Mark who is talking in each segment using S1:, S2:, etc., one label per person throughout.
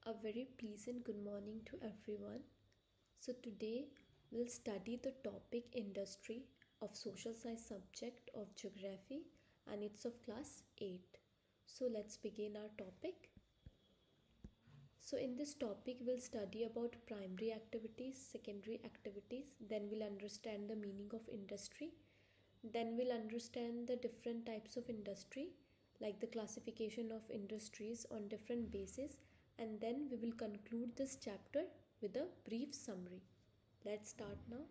S1: A very pleasant good morning to everyone. So today we'll study the topic industry of social science subject of geography, and it's of class 8. So let's begin our topic. So in this topic we'll study about primary activities, secondary activities, then we'll understand the meaning of industry, then we'll understand the different types of industry, like the classification of industries on different bases, and then we will conclude this chapter with a brief summary. Let's start now.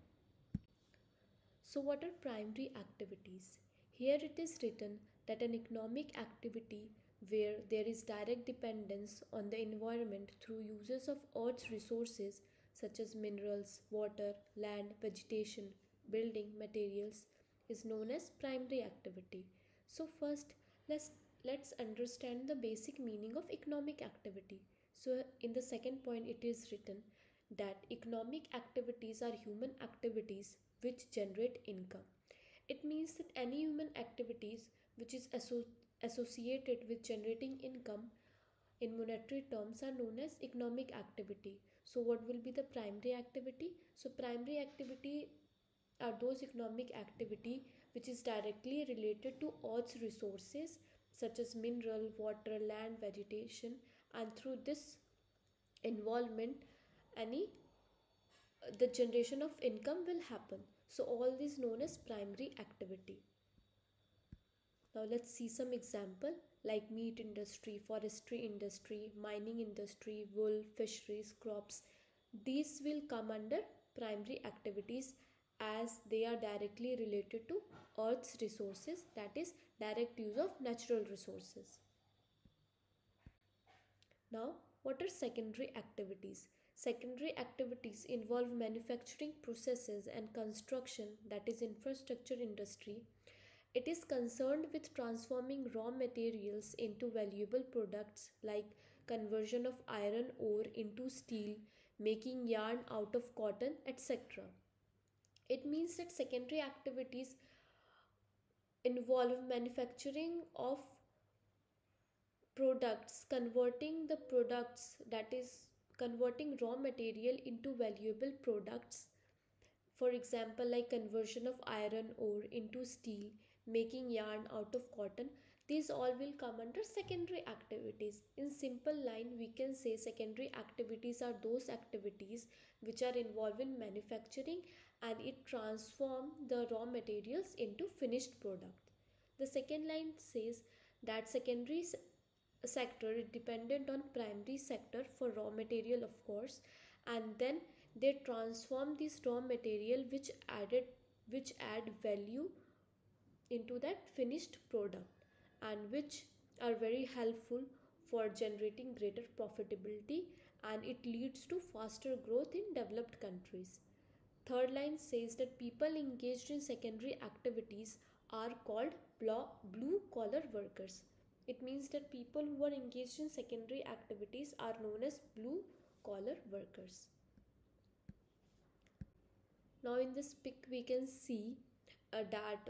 S1: So what are primary activities? Here it is written that an economic activity where there is direct dependence on the environment through uses of Earth's resources such as minerals, water, land, vegetation, building materials is known as primary activity. So first let's understand the basic meaning of economic activity. So in the second point it is written that economic activities are human activities which generate income. It means that any human activities which is associated with generating income in monetary terms are known as economic activity. So what will be the primary activity? So primary activity are those economic activity which is directly related to Earth's resources such as mineral, water, land, vegetation, and through this involvement any the generation of income will happen. So all these known as primary activity. Now let's see some example like meat industry, forestry industry, mining industry, wool, fisheries, crops. These will come under primary activities as they are directly related to Earth's resources, that is direct use of natural resources. Now, what are secondary activities? Secondary activities involve manufacturing processes and construction, that is infrastructure industry. It is concerned with transforming raw materials into valuable products like conversion of iron ore into steel, making yarn out of cotton, etc. It means that secondary activities involve manufacturing of products, converting the products, that is converting raw material into valuable products, for example like conversion of iron ore into steel, making yarn out of cotton. These all will come under secondary activities. In simple line we can say secondary activities are those activities which are involved in manufacturing and it transform the raw materials into finished product. The second line says that secondary sector is dependent on primary sector for raw material, of course, and then they transform this raw material which add value into that finished product and which are very helpful for generating greater profitability, and it leads to faster growth in developed countries. Third line says that people engaged in secondary activities are called blue collar workers. It means that people who are engaged in secondary activities are known as blue collar workers. Now in this pic we can see that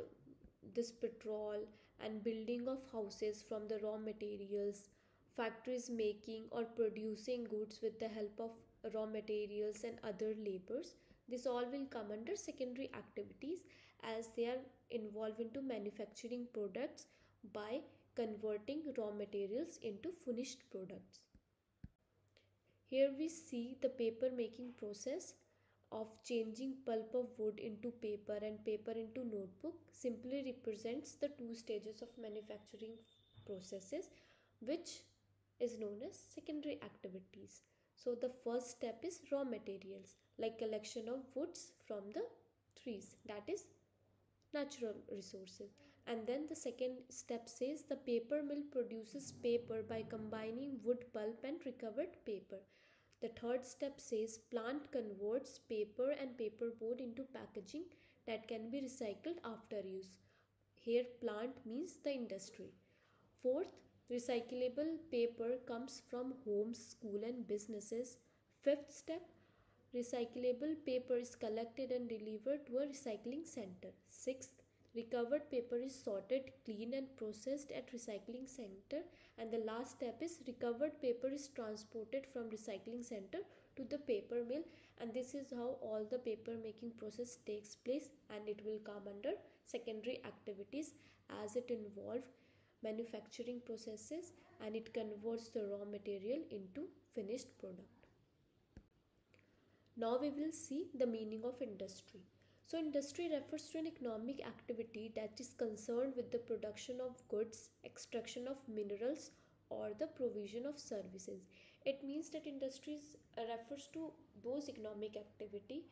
S1: this petrol and building of houses from the raw materials, factories making or producing goods with the help of raw materials and other labors. This all will come under secondary activities as they are involved into manufacturing products by converting raw materials into finished products. Here we see the paper making process of changing pulp of wood into paper and paper into notebook simply represents the two stages of manufacturing processes which is known as secondary activities. So the first step is raw materials like collection of woods from the trees, that is natural resources. And then the second step says the paper mill produces paper by combining wood pulp and recovered paper. The third step says plant converts paper and paperboard into packaging that can be recycled after use. Here plant means the industry. Fourth, recyclable paper comes from homes, school and businesses. Fifth step, recyclable paper is collected and delivered to a recycling center. Sixth, recovered paper is sorted, cleaned and processed at recycling center, and the last step is recovered paper is transported from recycling center to the paper mill, and this is how all the paper making process takes place, and it will come under secondary activities as it involves manufacturing processes and it converts the raw material into finished product. Now we will see the meaning of industry. So industry refers to an economic activity that is concerned with the production of goods, extraction of minerals, or the provision of services. It means that industries refers to those economic activity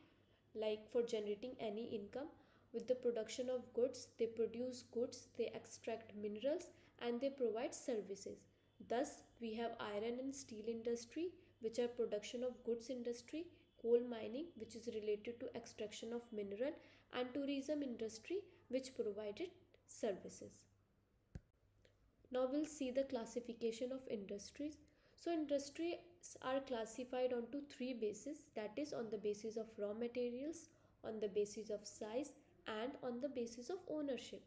S1: like for generating any income with the production of goods. They produce goods, they extract minerals, and they provide services. Thus we have iron and steel industry, which are production of goods industry, coal mining, which is related to extraction of mineral, and tourism industry, which provided services. Now we'll see the classification of industries. So industries are classified onto three bases, that is on the basis of raw materials, on the basis of size, and on the basis of ownership.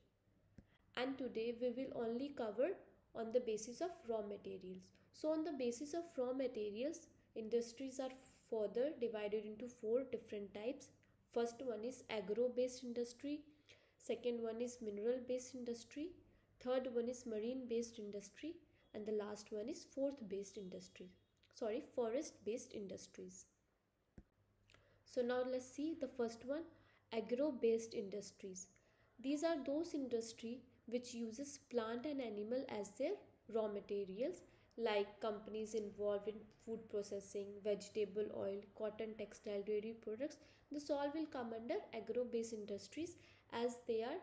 S1: And today we will only cover on the basis of raw materials. So on the basis of raw materials, industries are further divided into four different types. First one is agro based industry, second one is mineral based industry, third one is marine based industry, and the last one is forest based industries. So now let's see the first one, agro based industries. These are those industry which uses plant and animal as their raw materials, like companies involved in food processing, vegetable oil, cotton, textile, dairy products. This all will come under agro based industries as they are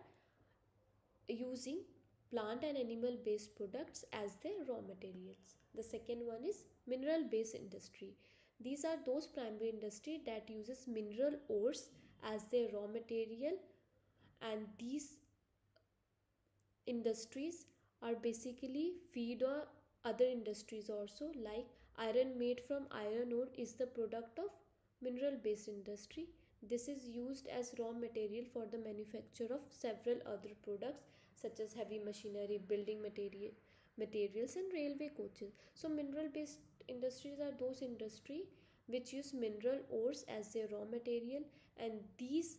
S1: using plant and animal based products as their raw materials. The second one is mineral based industry. These are those primary industry that uses mineral ores as their raw material, and these industries are basically feed on other industries also, like iron made from iron ore is the product of mineral based industry. This is used as raw material for the manufacture of several other products such as heavy machinery, building materials and railway coaches. So mineral based industries are those industry which use mineral ores as their raw material, and these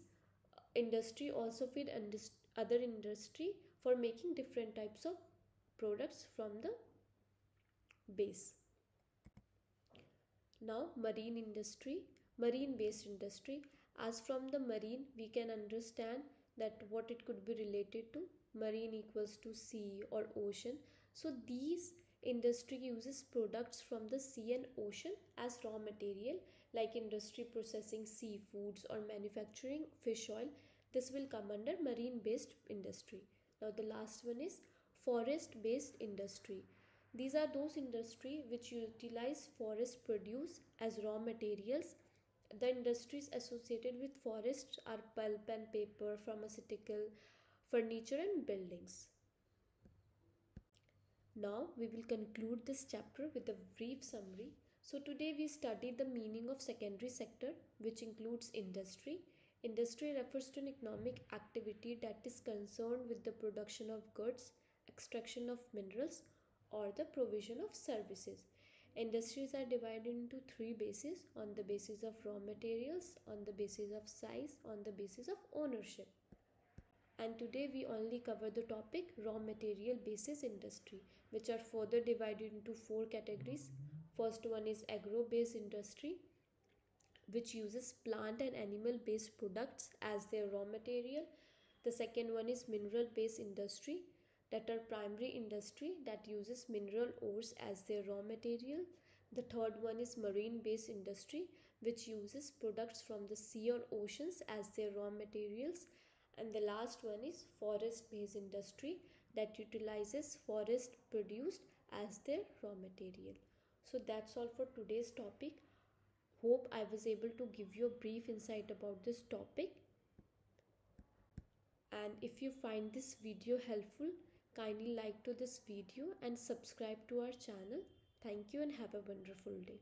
S1: industry also feed other industry for making different types of products from the base. Now marine based industry. As from the marine we can understand that what it could be related to. Marine equals to sea or ocean. So these industry uses products from the sea and ocean as raw material, like industry processing seafoods or manufacturing fish oil. This will come under marine based industry. Now the last one is forest based industry. These are those industry which utilize forest produce as raw materials. The industries associated with forests are pulp and paper, pharmaceutical, furniture and buildings. Now we will conclude this chapter with a brief summary. So today we studied the meaning of secondary sector, which includes industry. Industry refers to an economic activity that is concerned with the production of goods, extraction of minerals, or the provision of services. Industries are divided into three bases: on the basis of raw materials, on the basis of size, on the basis of ownership. And today we only cover the topic raw material basis industry, which are further divided into four categories. First one is agro based industry, which uses plant and animal based products as their raw material. The second one is mineral based industry, that are primary industry that uses mineral ores as their raw material. The third one is marine based industry, which uses products from the sea or oceans as their raw materials. And the last one is forest based industry that utilizes forest produced as their raw material. So that's all for today's topic. Hope I was able to give you a brief insight about this topic. And if you find this video helpful, kindly like to this video and subscribe to our channel. Thank you and have a wonderful day.